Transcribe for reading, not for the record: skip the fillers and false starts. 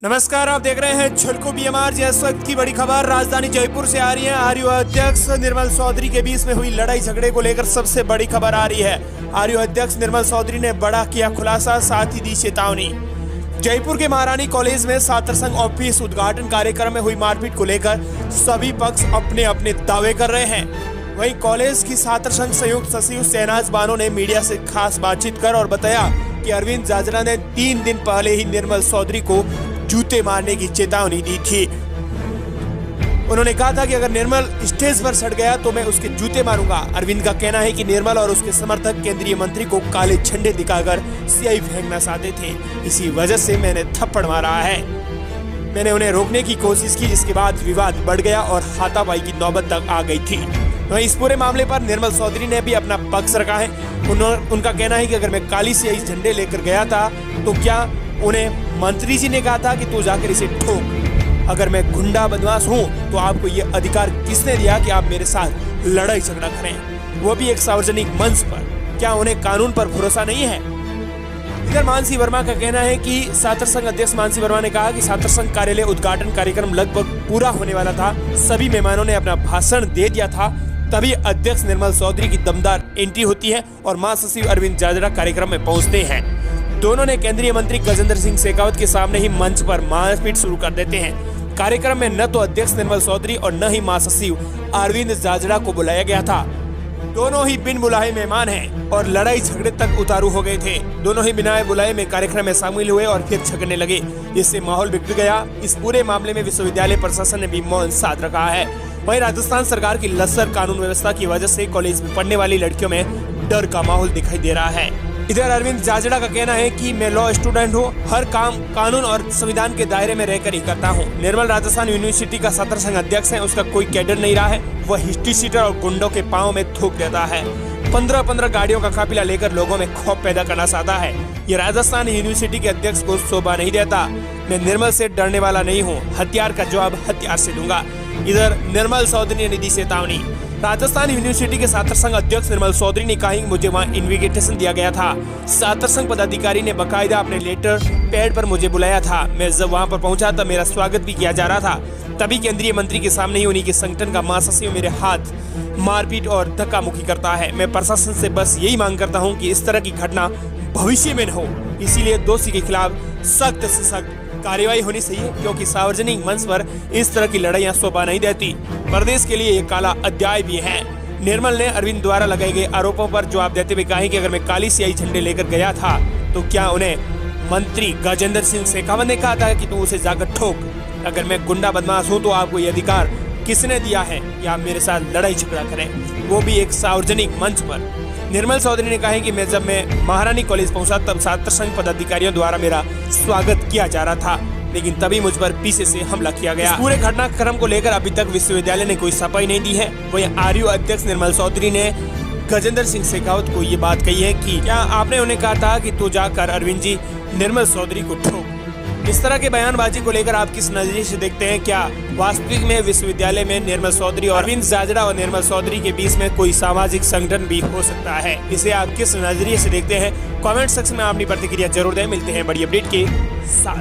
नमस्कार, आप देख रहे हैं झलको बीएमआर। इस वक्त की बड़ी खबर राजधानी जयपुर से आ रही है। आरयू अध्यक्ष निर्मल चौधरी के बीच में हुई लड़ाई झगड़े को लेकर सबसे बड़ी खबर आ रही है। आरयू अध्यक्ष निर्मल चौधरी ने बड़ा किया खुलासा, साथ ही दी चेतावनी। जयपुर के महारानी कॉलेज में छात्र संघ ऑफिस उद्घाटन कार्यक्रम में हुई मारपीट को लेकर सभी पक्ष अपने अपने दावे कर रहे हैं। वहीं कॉलेज की छात्र संघ संयुक्त सचिव शहनाज बानो ने मीडिया से खास बातचीत कर और बताया कि अरविंद जाजरा ने 3 दिन पहले ही निर्मल चौधरी को जूते मारने की चेतावनी दी थी। उन्होंने कहा था कि अगर निर्मल स्टेज पर सड़ गया तो मैं उसके जूते मारूंगा। अरविंद का कहना है कि निर्मल और उसके समर्थक केंद्रीय मंत्री को काले झंडे दिखाकर स्याही फेंकना चाहते थे, इसी वजह से मैंने थप्पड़ मारा है। मैंने उन्हें रोकने की कोशिश की, जिसके बाद विवाद बढ़ गया और हाथापाई की नौबत तक आ गई थी। वहीं इस पूरे मामले पर निर्मल चौधरी ने भी अपना पक्ष रखा है। उनका कहना है कि अगर मैं काली स्याही झंडे लेकर गया था तो क्या उन्हें मंत्री जी ने कहा था कि तू जाकर इसे ठोक? अगर मैं गुंडा बदमाश हूँ तो आपको ये अधिकार किसने दिया कि आप मेरे साथ लड़ाई झगड़ा करें, वो भी एक सार्वजनिक मंच पर? क्या उन्हें कानून पर भरोसा नहीं है? इधर मानसी वर्मा का कहना है कि छात्र संघ अध्यक्ष मानसी वर्मा ने कहा कि छात्र संघ कार्यालय उद्घाटन कार्यक्रम लगभग पूरा होने वाला था। सभी मेहमानों ने अपना भाषण दे दिया था, तभी अध्यक्ष निर्मल चौधरी की दमदार एंट्री होती है और महासचिव अरविंद जाजरा कार्यक्रम में पहुंचते हैं। दोनों ने केंद्रीय मंत्री गजेंद्र सिंह शेखावत के सामने ही मंच पर मारपीट शुरू कर देते हैं। कार्यक्रम में न तो अध्यक्ष निर्मल चौधरी और न ही महासचिव अरविंद जाजरा को बुलाया गया था। दोनों ही बिन बुलाए मेहमान हैं और लड़ाई झगड़े तक उतारू हो गए थे। दोनों ही बिना बुलाए में कार्यक्रम में शामिल हुए और फिर झगड़ने लगे, जिससे माहौल बिगड़ गया। इस पूरे मामले में विश्वविद्यालय प्रशासन ने भी मौन साध रखा है। वहीं राजस्थान सरकार की लचर कानून व्यवस्था की वजह से कॉलेज में पढ़ने वाली लड़कियों में डर का माहौल दिखाई दे रहा है। इधर अरविंद जाजरा का कहना है कि मैं लॉ स्टूडेंट हूँ, हर काम कानून और संविधान के दायरे में रहकर ही करता हूँ। निर्मल राजस्थान यूनिवर्सिटी का छात्र संघ अध्यक्ष है, उसका कोई कैडर नहीं रहा है। वह हिस्ट्री सीटर और गुंडों के पाँव में थूक देता है। 15-15 गाड़ियों का काफिला लेकर लोगों में खौफ पैदा करना चाहता है। ये राजस्थान यूनिवर्सिटी के अध्यक्ष को शोभा नहीं देता। मैं निर्मल से डरने वाला नहीं हूँ, हथियार का जवाब हथियार से दूंगा। इधर निर्मल चौधरी ने दी चेतावनी। राजस्थान यूनिवर्सिटी के छात्र संघ अध्यक्ष निर्मल चौधरी ने कहा कि मुझे वहां इन्विटेशन दिया गया था। छात्र संघ पदाधिकारी ने बकायदा अपने लेटर पैड पर मुझे बुलाया था। मैं जब वहां पर पहुंचा तब मेरा स्वागत भी किया जा रहा था। तभी केंद्रीय मंत्री के सामने ही उन्हीं के संगठन का महासचिव मेरे हाथ मारपीट और धक्का मुक्की करता है। मैं प्रशासन से बस यही मांग करता हूँ कि इस तरह की घटना भविष्य में न हो, इसीलिए दोषी के खिलाफ सख्त से सख्त कार्यवाही होनी चाहिए, क्योंकि सार्वजनिक मंच पर इस तरह की लड़ाइयां शोभा नहीं देती। प्रदेश के लिए ये काला अध्याय भी है। निर्मल ने अरविंद द्वारा लगाए गए आरोपों पर जवाब देते हुए कहा कि अगर मैं काली स्याही झंडे लेकर गया था तो क्या उन्हें मंत्री गजेंद्र सिंह शेखावत ने कहा था कि तू उसे जाकर ठोक? अगर मैं गुंडा बदमाश हूँ तो आपको ये अधिकार किसने दिया है कि आप मेरे साथ लड़ाई झगड़ा करें, वो भी एक सार्वजनिक मंच पर? निर्मल चौधरी ने कहा है कि जब मैं महारानी कॉलेज पहुंचा तब छात्र संघ पदाधिकारियों द्वारा मेरा स्वागत किया जा रहा था, लेकिन तभी मुझ पर पीछे से हमला किया गया। इस पूरे घटनाक्रम को लेकर अभी तक विश्वविद्यालय ने कोई सफाई नहीं दी है। वहीं आरयू अध्यक्ष निर्मल चौधरी ने गजेंद्र सिंह शेखावत को ये बात कही है कि क्या आपने उन्हें कहा था कि तू जाकर अरविंद जी निर्मल चौधरी को ठोक? इस तरह के बयानबाजी को लेकर आप किस नजरिए से देखते हैं? क्या वास्तविक में विश्वविद्यालय में निर्मल चौधरी और अरविंद जाजरा और निर्मल चौधरी के बीच में कोई सामाजिक संगठन भी हो सकता है? इसे आप किस नजरिए से देखते हैं? कमेंट सेक्शन में अपनी प्रतिक्रिया जरूर दें। मिलते हैं बड़ी अपडेट के साथ।